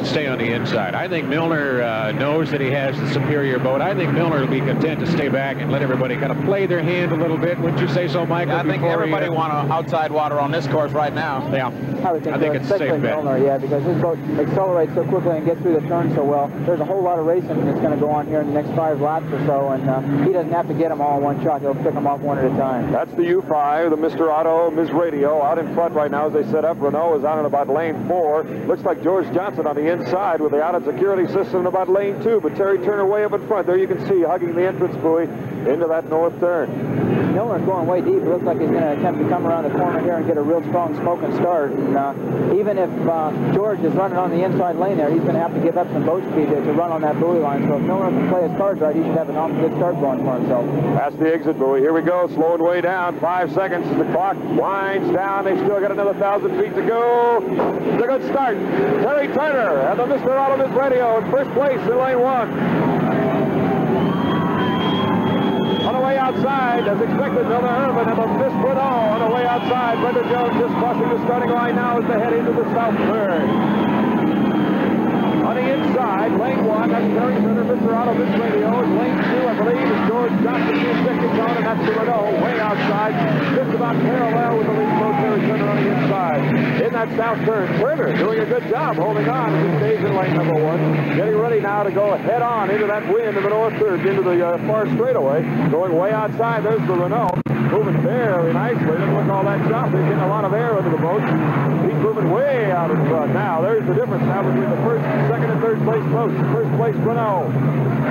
stay on the inside. I think Milner knows that he has the superior boat. I think Milner will be content to stay back and let everybody kind of play their hand a little bit. Wouldn't you say so, Michael? I think everybody wants outside water on this course right now. Yeah. I think it's a safe bet. Milner, yeah, because his boat accelerates so quickly and gets through the turn so well. There's a whole lot of racing that's going to go on here in the next 5 laps or so, and he doesn't have to get them all in one shot. He'll pick them off one at a time. That's the U5, the Mr. Otto, Ms. Radio out in front right now as they set up. Renault is on in about lane 4. Looks like George Johnson on the inside with the out-of security system in about lane 2, but Terry Turner way up in front. There you can see hugging the entrance buoy into that north turn. Milner's going way deep. It looks like he's going to attempt to come around the corner here and get a real strong smoking start. And even if George is running on the inside lane there, he's going to have to give up some boat speed to run on that buoy line. So if Milner can play his cards right, he should have an awful good start going for himself. That's the exit buoy. Here we go, slowing way down. 5 seconds as the clock winds down. They still got another 1,000 feet to go. It's a good start. Terry Turner and the Mr. Automotive Radio in first place in lane 1. On the way outside, as expected, Milner Irvin and the Miss Renault on the way outside. Brenda Jones just crossing the starting line now as they head into the south third. On the inside, lane 1, that's Terry Turner, Mr. Otto, Miss Radio. Lane 2, I believe, is George Johnson, the second zone, and that's the Renault way outside, just about parallel with the lead boat, Terry Turner on the inside. In that south turn, Turner doing a good job holding on as he stays in lane number 1. Getting ready now to go head on into that wind of the north third, into the far straightaway. Going way outside, there's the Renault. Moving very nicely. Doesn't look all that choppy. Getting a lot of air into the boat. He's moving way out in front now. There's the difference now between the first, second, and third place boats. First place, Renault.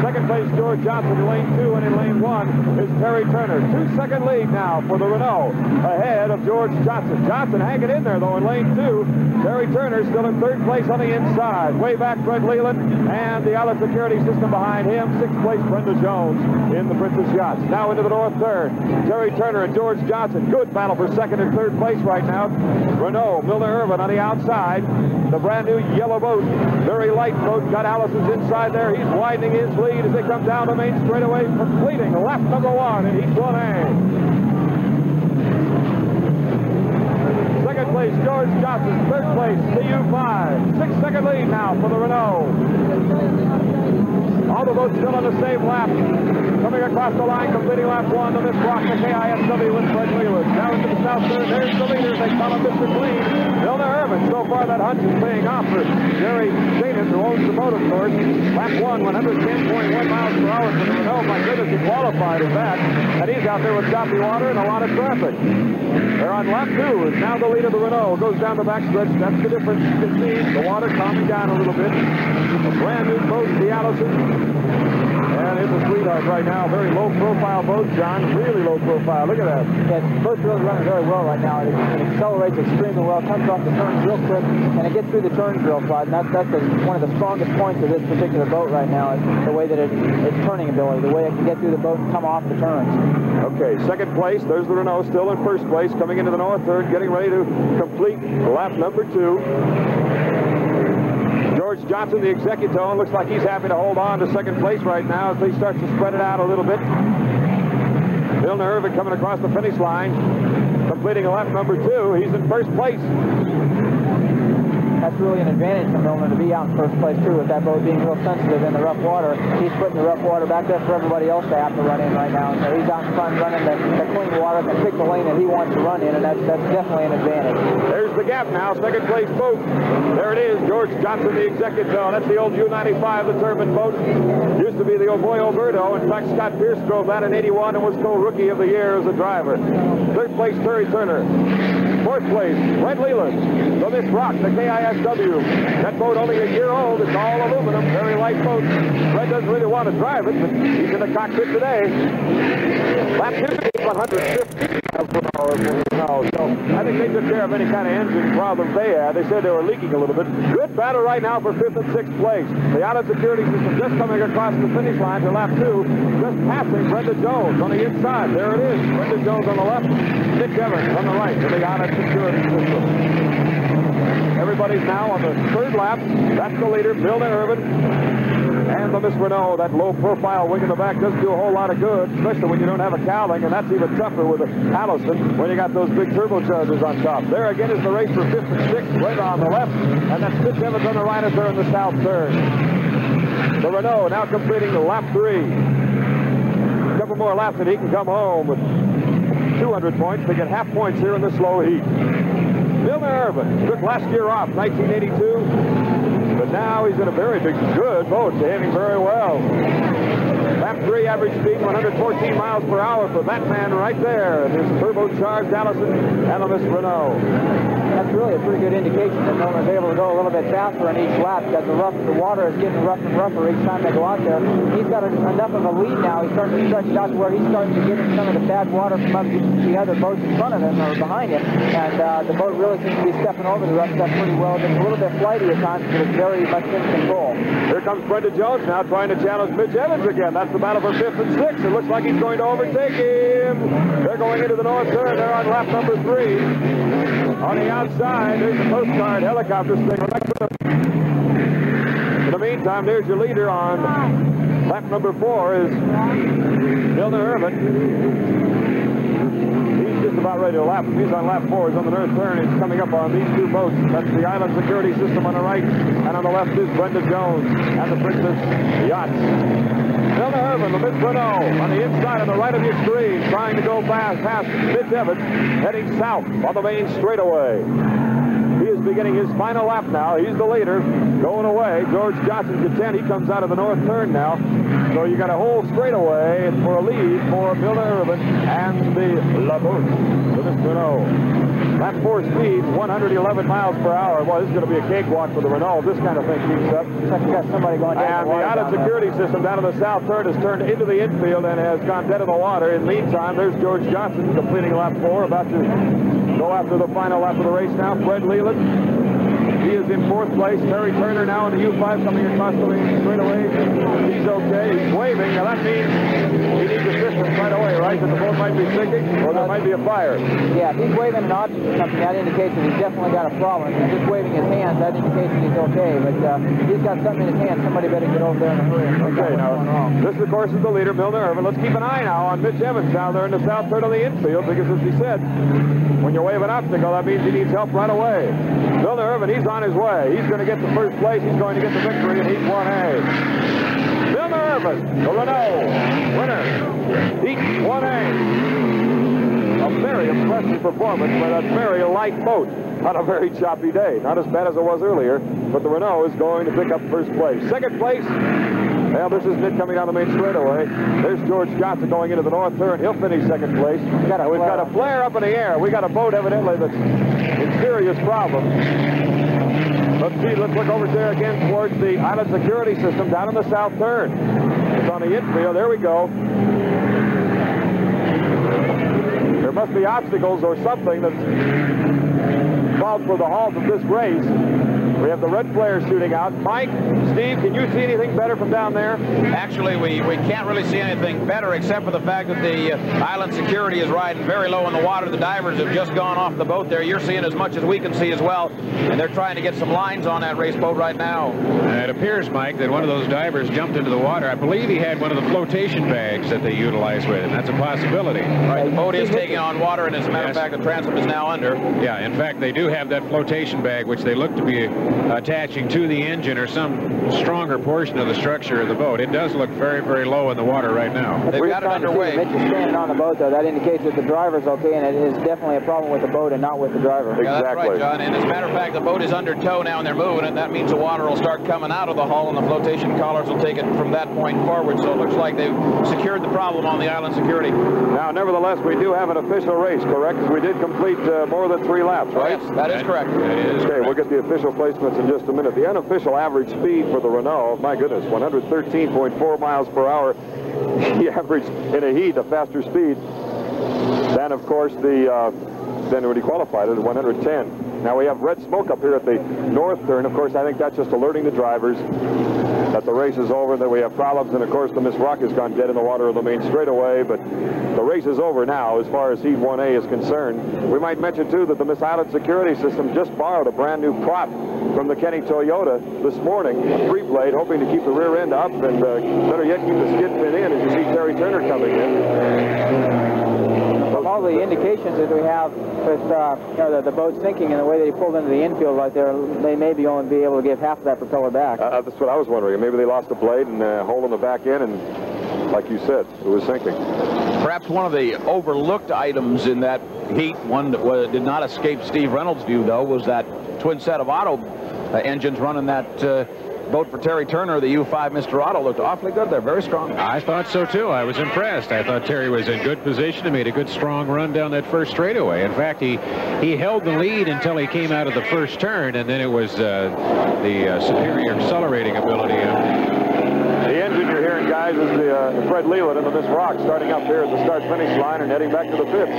Second place, George Johnson in lane 2, and in lane 1 is Terry Turner. 2-second lead now for the Renault, ahead of George Johnson. Johnson hanging in there, though, in lane 2. Terry Turner still in third place on the inside. Way back, Fred Leland, and the outlet security system behind him. Sixth place, Brenda Jones in the Princess Yachts. Now into the north third. Terry Turner and George Johnson. Good battle for second and third place right now. Renault, Milner Irvin on the outside. The brand new yellow boat, very light boat, got Allison's inside there. He's widening his lead as they come down the main straightaway, completing lap number 1 in Heat 1A. Second place, George Johnson. Third place, CU5. 6-second lead now for the Renault. All the boats still on the same lap. Coming across the line, completing lap 1, the Miss Rock, the KISW with Fred Leland. Now into the south third. There's the leaders. They call him Mr. Clean. Milner Irvin. So far, that hunch is paying off for Jerry Shanan, who owns the boat, of course. Lap 1, 110.1 miles per hour for the Renault. My goodness, he qualified in that. And he's out there with choppy water and a lot of traffic. They're on lap 2. And now the lead of the Renault goes down the backstretch. That's the difference. You can see the water calming down a little bit. A brand new boat, the Allison. And it's a sweetheart right now. Very low-profile boat, John. Really low-profile. Look at that. Yeah, the boat's really running very well right now. It accelerates extremely well, comes off the turns real quick, and it gets through the turns real fast. And that's one of the strongest points of this particular boat right now, is the way that its turning ability, the way it can get through the boat and come off the turns. Okay, second place. There's the Renault still in first place, coming into the north third, getting ready to complete lap number 2. George Johnson, the executone, looks like he's happy to hold on to second place right now as he starts to spread it out a little bit. Milner Irvin coming across the finish line, completing lap number 2. He's in first place. That's really an advantage for Milner to be out in first place, too, with that boat being real sensitive in the rough water. He's putting the rough water back there for everybody else to have to run in right now. So he's out in front running the clean water, can pick the lane that he wants to run in, and that's definitely an advantage. There's the gap now, second place boat. There it is, George Johnson, the executone. That's the old U-95, the turbine boat. Used to be the Oboy Alberto. In fact, Scott Pierce drove that in '81 and was co-rookie of the year as a driver. Third place, Terry Turner. Fourth place, Fred Leland. The Miss Rock, the KISW. That boat only a year old. It's all aluminum, very light boat. Fred doesn't really want to drive it, but he's in the cockpit today. Lap 2, 150 miles per hour. So I think they took care of any kind of engine problems they had. They said they were leaking a little bit. Good battle right now for 5th and 6th place. The outlet security system just coming across the finish line to lap 2, just passing Brenda Jones on the inside. There it is. Brenda Jones on the left, Mitch Evans on the right for the outlet security system. Everybody's now on the third lap. That's the leader, Milner Irvin. And the Miss Renault, that low-profile wing in the back doesn't do a whole lot of good, especially when you don't have a cowling, and that's even tougher with a Allison when you got those big turbochargers on top. There again is the race for 5th and 6th, right on the left, and that's Mitch Evans on the right as they're in the south third. The Renault now completing the lap 3. A couple more laps and he can come home with 200 points. They get half points here in the slow heat. Milner Irvin took last year off, 1982, but now he's in a very good boat, behaving very well. Lap 3 average speed 114 miles per hour for that man right there. His turbocharged Allison and the Miss Renault. That's really a pretty good indication that Milner's able to go a little bit faster on each lap because the water is getting rougher and rougher each time they go out there. He's got enough of a lead now. He's starting to stretch it out to where he's starting to get in some of the bad water from the other boats in front of him or behind him. And the boat really seems to be stepping over the rough stuff pretty well. It's a little bit flighty at times, but it's very much in control. Here comes Brendan Jones now trying to challenge Mitch Evans again. That's the battle for 5th and 6th. It looks like he's going to overtake him. They're going into the north turn. They're on lap number 3. On the outside, there's the Coast Guard helicopter staying right with them. In the meantime, there's your leader on lap number 4 is Milner Irvin. He's just about ready to lap. He's on lap 4. He's on the north turn. He's coming up on these two boats. That's the Island Security System on the right, and on the left is Brendan Jones and the Princess Yachts. Milner Irvin, the Miss Renault, on the inside on the right of your screen, trying to go past Mitch Evans, heading south on the main straightaway. He is beginning his final lap now. He's the leader, going away. George Johnson's at 10. He comes out of the north turn now. So you got a whole straightaway for a lead for Milner Irvin and the La Bourse, the Miss Renault. Lap 4 speed, 111 miles per hour. Well, this is going to be a cakewalk for the Renault. This kind of thing keeps up. You got somebody going down and the Island Security System down in the south third has turned into the infield and has gone dead in the water. In the meantime, there's George Johnson completing lap 4, about to go after the final lap of the race now. Fred Leland. He is in 4th place. Terry Turner now in the U5 coming across the lane straight away. He's okay. He's waving. Now that means he needs assistance right away, right? That the boat might be sinking or there might be a fire. Yeah, if he's waving an object or something, that indicates that he's definitely got a problem. If he's just waving his hands, that indicates that he's okay. But he's got something in his hand. Somebody better get over there in a hurry. Okay, now, this, of course, is the leader, Milner Irvin. Let's keep an eye now on Mitch Evans down there in the south third of the infield because, as he said, when you wave an obstacle, that means he needs help right away. Milner Irvin, he's on his way. He's going to get the first place. He's going to get the victory in Heat 1A. Milner Irvin, the Renault winner, Heat 1A. A very impressive performance by that very light boat on a very choppy day. Not as bad as it was earlier, but the Renault is going to pick up first place. Second place, well, this is Nick coming down the main straightaway. There's George Johnson going into the north turn. He'll finish second place. We've got a flare up in the air. We got a boat evidently that's in serious problem. Let's see, let's look over there again towards the Island Security System down in the south turn. It's on the infield. There we go. There must be obstacles or something that's called for the halt of this race. We have the red flare shooting out. Mike, Steve, can you see anything better from down there? Actually, we can't really see anything better except for the fact that the Island Security is riding very low in the water. The divers have just gone off the boat there. You're seeing as much as we can see as well. And they're trying to get some lines on that race boat right now. It appears, Mike, that one of those divers jumped into the water. I believe he had one of the flotation bags that they utilize with him. That's a possibility. Right, the boat is taking on water, and as a matter of fact, the transom is now under. Yeah, in fact, they do have that flotation bag, which they look to be attaching to the engine or some stronger portion of the structure of the boat. It does look very, very low in the water right now. They've got it underway. Mitch is standing on the boat, though. That indicates that the driver's okay, and it is definitely a problem with the boat and not with the driver. Yeah, that's right, John. And as a matter of fact, the boat is under tow now, and they're moving it. That means the water will start coming out of the hull, and the flotation collars will take it from that point forward. So it looks like they've secured the problem on the Island Security. Now, nevertheless, we do have an official race, correct? Because we did complete more than 3 laps, right? Yes, that is correct. That is okay, correct. We'll get the official placements in just a minute. The unofficial average speed for the Renault, my goodness, 113.4 miles per hour. He averaged in a heat a faster speed than, of course, than when he qualified at 110. Now we have red smoke up here at the north turn. Of course, I think that's just alerting the drivers that the race is over, that we have problems, and of course the Miss Rock has gone dead in the water of the main straightaway, but the race is over now as far as Heat 1A is concerned. We might mention too that the Miss Island Security System just borrowed a brand new prop from the Kenny Toyota this morning, a 3-blade, hoping to keep the rear end up and better yet keep the skid pin in as you see Terry Turner coming in. From all the indications that we have with you know, the boat sinking and the way that he pulled into the infield right there, they may be only be able to give half of that propeller back. That's what I was wondering. Maybe they lost a blade and a hole in the back end, and like you said, it was sinking. Perhaps one of the overlooked items in that heat, one that did not escape Steve Reynolds' view, though, was that twin set of Otto engines running that boat for Terry Turner. The U5 Mr. Otto looked awfully good there, very strong. I thought so too. I was impressed. I thought Terry was in good position and made a good strong run down that first straightaway. In fact, he held the lead until he came out of the first turn, and then it was the superior accelerating ability. The engine you're hearing, guys, is the Fred Leland and the Miss Rock starting up here at the start-finish line and heading back to the pits.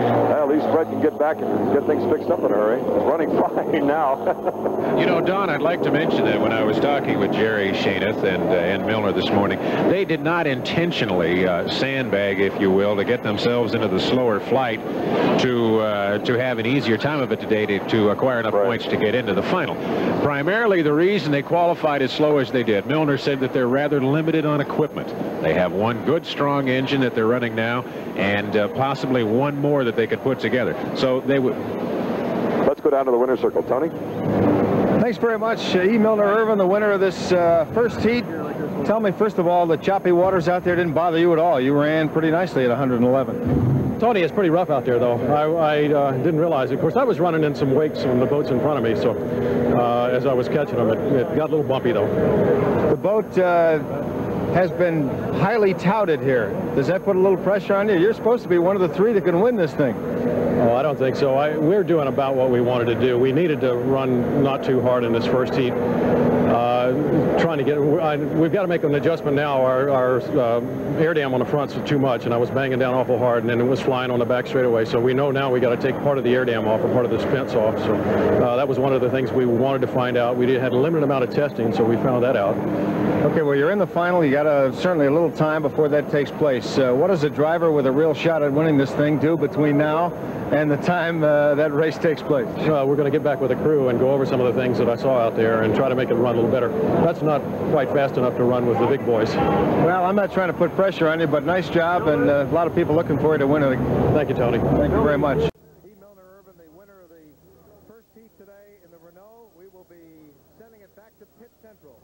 Well, at least Fred can get back and get things fixed up in a hurry. It's running fine now. You know, Don, I'd like to mention that when I was talking with Jerry Shaineth and Milner this morning, they did not intentionally sandbag, if you will, to get themselves into the slower flight to have an easier time of it today to acquire enough points to get into the final. Primarily, the reason they qualified as slow as they did, Milner said that they're rather limited on equipment. They have one good, strong engine that they're running now, and possibly one more that they could put together. So they would. Let's go down to the winner's circle. Tony? Thanks very much, E. Milner Irvin, the winner of this first heat. Tell me, first of all, the choppy waters out there didn't bother you at all. You ran pretty nicely at 111. Tony, it's pretty rough out there, though. I didn't realize it. Of course, I was running in some wakes on the boats in front of me, so as I was catching them, it got a little bumpy, though. The boat has been highly touted here. Does that put a little pressure on you? You're supposed to be one of the 3 that can win this thing. Oh, I don't think so. We're doing about what we wanted to do. We needed to run not too hard in this first heat. Trying to get, we've got to make an adjustment now. Our air dam on the front's too much, and I was banging down awful hard, and then it was flying on the back straightaway. So we know now we got to take part of the air dam off or part of this fence off. So that was one of the things we wanted to find out. We had a limited amount of testing, so we found that out. Okay, well, you're in the final. You got certainly a little time before that takes place. What does a driver with a real shot at winning this thing do between now and the time that race takes place? We're going to get back with the crew and go over some of the things that I saw out there and try to make it run a little better. That's not quite fast enough to run with the big boys. Well, I'm not trying to put pressure on you, but nice job, and a lot of people looking for you to win it. Thank you, Tony. Thank you very much. E. Milner Irvin, the winner of the first heat today in the Renault. We will be sending it back to Pit Central.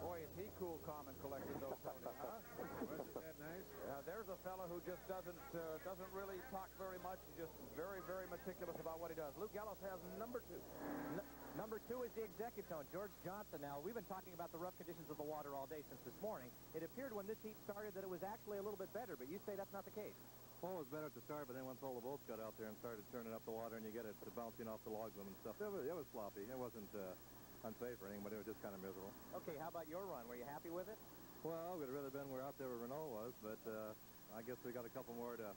Boy, is he cool, calm, and collected, though, Tony, huh? Wasn't that nice? There's a fellow who just doesn't really talk very much. He's just very, very meticulous about what he does. Luke Gallows has number 2. Number 2 is the executone, George Johnson. Now, we've been talking about the rough conditions of the water all day since this morning. It appeared when this heat started that it was actually a little bit better, but you say that's not the case. Well, it was better at the start, but then once all the boats got out there and started turning up the water and you get it bouncing off the logs and stuff, it was sloppy. It wasn't unsafe or anything, but it was just kind of miserable. Okay, how about your run? Were you happy with it? Well, we'd rather been where out there where Renault was, but I guess we got a couple more to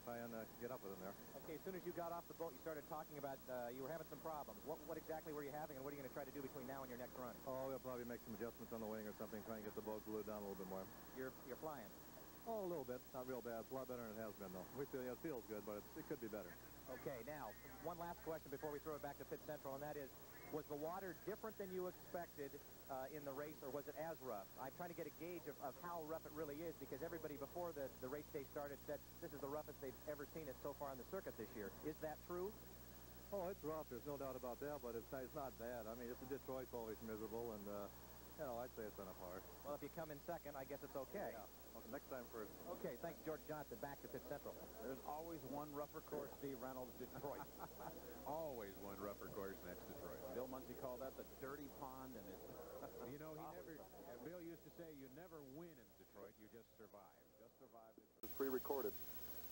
try and get up with them there. Okay, as soon as you got off the boat, you started talking about you were having some problems. What exactly were you having, and what are you going to try to do between now and your next run? Oh, we'll probably make some adjustments on the wing or something, try and get the boat glued down a little bit more. You're flying. Oh, a little bit. Not real bad. It's a lot better than it has been, though. We feel it feels good, but it could be better. Okay, now, one last question before we throw it back to Pit Central, and that is, was the water different than you expected in the race, or was it as rough? I'm trying to get a gauge of how rough it really is, because everybody before the race day started said this is the roughest they've ever seen it so far on the circuit this year. Is that true? Oh, it's rough. There's no doubt about that, but it's not bad. I mean, it's Detroit's always miserable, and you know, I'd say it's enough hard. Well, if you come in second, I guess it's okay. Yeah. Well, next time first. Okay, thanks, George Johnson. Back to Pit Central. There's always one rougher course, Steve Reynolds, Detroit. Always one rougher course, and that's Detroit. Bill Munsey called that the dirty pond, and it's... You know, Bill used to say, you never win in Detroit, you just survive. Just survive. It's pre-recorded.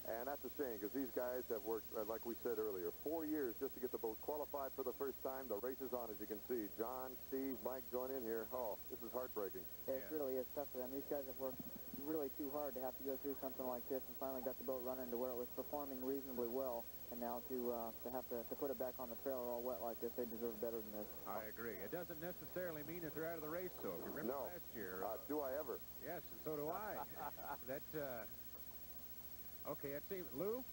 And that's a shame, because these guys have worked, like we said earlier, 4 years just to get the boat qualified for the first time. The race is on, as you can see. John, Steve, Mike join in here. Oh, this is heartbreaking. It really is tough for them. These guys have worked really too hard to have to go through something like this, and finally got the boat running to where it was performing reasonably well. And now to have to put it back on the trailer all wet like this, they deserve better than this. I agree. It doesn't necessarily mean that they're out of the race, though. If you remember last year. Do I ever? Yes, and so do I. That, okay, it seems, Lou?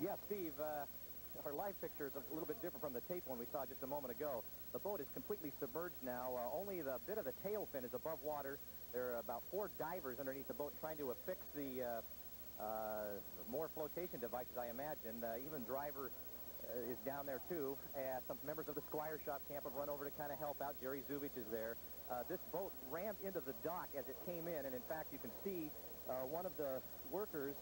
Yeah, Steve, our live picture is a little bit different from the tape one we saw just a moment ago. The boat is completely submerged now. Only the bit of the tail fin is above water. There are about 4 divers underneath the boat trying to affix the more flotation devices, I imagine. Even driver is down there, too. Some members of the Squire Shop camp have run over to kind of help out. Jerry Zubich is there. This boat rammed into the dock as it came in, and in fact, you can see one of the workers,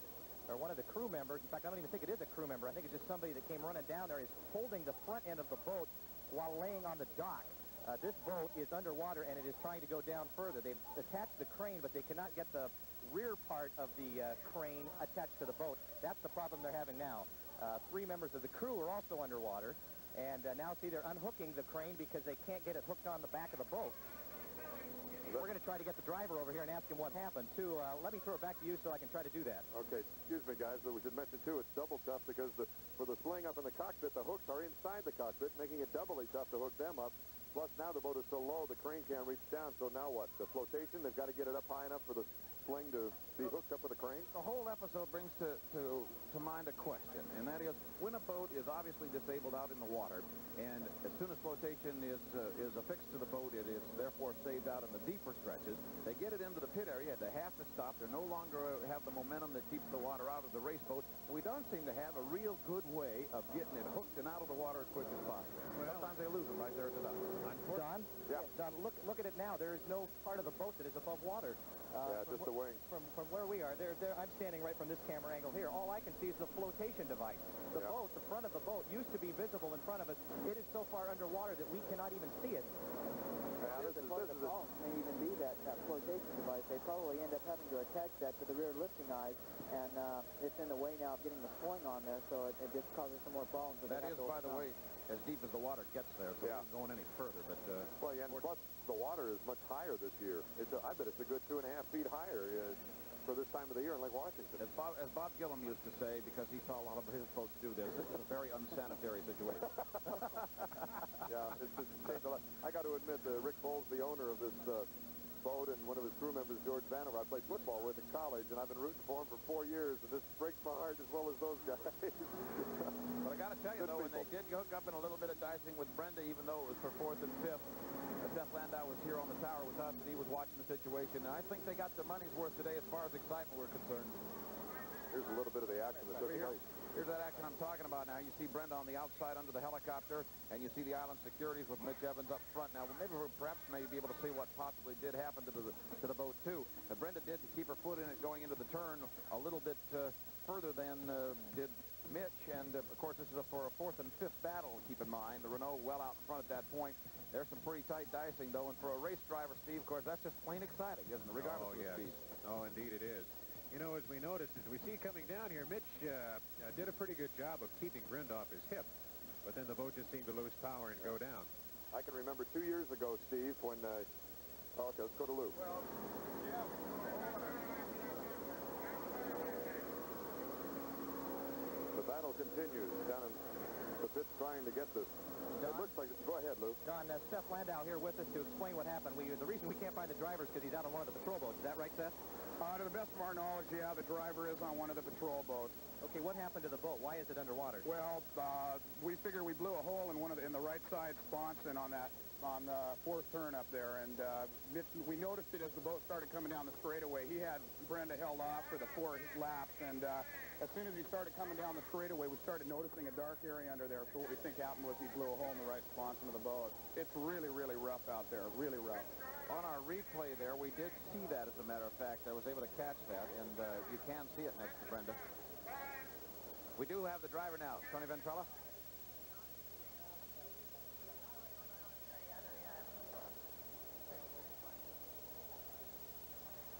or one of the crew members, in fact, I don't even think it is a crew member, I think it's just somebody that came running down there, is holding the front end of the boat while laying on the dock. This boat is underwater, and it is trying to go down further. They've attached the crane, but they cannot get the rear part of the crane attached to the boat. That's the problem they're having now. 3 members of the crew are also underwater, and now see they're unhooking the crane because they can't get it hooked on the back of the boat. We're going to try to get the driver over here and ask him what happened, too. Let me throw it back to you so I can try to do that. Okay, excuse me, guys, but we should mention, too, it's double tough because for the sling up in the cockpit, the hooks are inside the cockpit, making it doubly tough to hook them up. Plus, now the boat is so low, the crane can't reach down, so now what? The flotation, they've got to get it up high enough for the sling to be hooked up with a crane? The whole episode brings to mind a question, and that is, when a boat is obviously disabled out in the water, and as soon as flotation is affixed to the boat, it is therefore saved out in the deeper stretches. They get it into the pit area, they have to stop. They no longer have the momentum that keeps the water out of the race boat. We don't seem to have a real good way of getting it hooked and out of the water as quick as possible. Well, sometimes they lose them right there at the dock. Don? Yeah. Don, look at it now. There is no part of the boat that is above water. Yeah, just the wing. From where we are, I'm standing right from this camera angle here. All I can see is the flotation device. The boat, the front of the boat, used to be visible in front of us. It is so far underwater that we cannot even see it. Part of the problem may even be that flotation device. They probably end up having to attach that to the rear lifting eyes, and it's in the way now of getting the sling on there, so it just causes some more problems. That is, by the way, as deep as the water gets there, so it's not going any further. But well, yeah, and plus the water is much higher this year. I bet it's a good 2.5 feet higher for this time of the year in Lake Washington. As Bob Gillum used to say, because he saw a lot of his boats do this is a very unsanitary situation. Yeah, it's changed a lot. I got to admit, Rick Bowles, the owner of this boat, and one of his crew members, George Vannevar, I played football with in college, and I've been rooting for him for 4 years, and this breaks my heart as well as those guys. But I got to tell you, though, when they did hook up in a little bit of dicing with Brenda, even though it was for 4th and 5th, Seth Landau was here on the tower with us, and he was watching the situation. And I think they got their money's worth today as far as excitement we're concerned. Here's a little bit of the action that took place. Here's that action I'm talking about now. You see Brenda on the outside under the helicopter, and you see the island securities with Mitch Evans up front. Now, perhaps maybe be able to see what possibly did happen to the boat, too. Brenda did keep her foot in it going into the turn a little bit further than did Mitch, and of course this is for a 4th and 5th battle, keep in mind. The Renault well out in front at that point. There's some pretty tight dicing, though, and for a race driver, Steve, of course, that's just plain exciting, isn't it, regardless of the speed. Oh, indeed it is. You know, as we noticed, as we see coming down here, Mitch did a pretty good job of keeping Brenda off his hip, but then the boat just seemed to lose power and go down. I can remember 2 years ago, Steve, when... okay, let's go to Lou. Well, yeah. The battle continues down in the pit trying to get this. It looks like it's... Go ahead, Lou. Don, Seth Landau here with us to explain what happened. The reason we can't find the driver is because he's out on one of the patrol boats. Is that right, Seth? To the best of our knowledge, yeah, the driver is on one of the patrol boats. Okay, what happened to the boat? Why is it underwater? Well, we figure we blew a hole in in the right side sponson on the 4th turn up there, and Mitch, we noticed it as the boat started coming down the straightaway. He had Brenda held off for the 4 laps, and as soon as he started coming down the straightaway, we started noticing a dark area under there. So what we think happened was he blew a hole in the right sponson of the boat. It's really, really rough out there, really rough. On our replay there, we did see that, as a matter of fact. I was able to catch that, and you can see it next to Brenda. We do have the driver now, Tony Ventrella.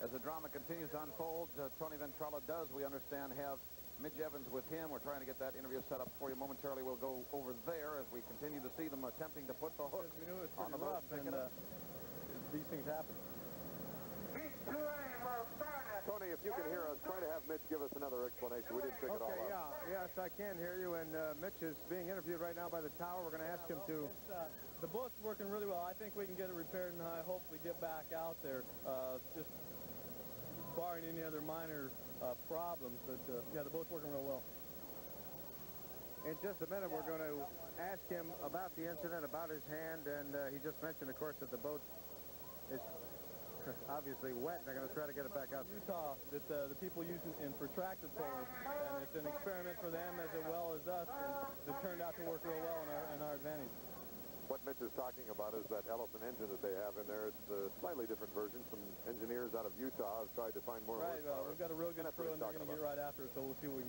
As the drama continues to unfold, Tony Ventrella does, we understand, have Mitch Evans with him. We're trying to get that interview set up for you momentarily. We'll go over there as we continue to see them attempting to put the hook on the boat. These things happen. Heat 2A will start at Tony, if you can hear us, try to have Mitch give us another explanation. We didn't pick it all up. Yes, I can hear you, and Mitch is being interviewed right now by the tower. We're going to ask him to... The boat's working really well. I think we can get it repaired and hopefully get back out there, just barring any other minor problems. But, yeah, the boat's working real well. In just a minute, we're going to ask him about the incident, about his hand, and he just mentioned, of course, that the boat is obviously wet. They're going to try to get it back out. Utah, that the people use in protracted pulling, and it's an experiment for them as well as us, and it turned out to work real well in our advantage. What Mitch is talking about is that Ellison engine that they have in there. It's a slightly different version. Some engineers out of Utah have tried to find more horsepower. Right, we've got a real good crew, and they're going to get right after it, so we'll see what we can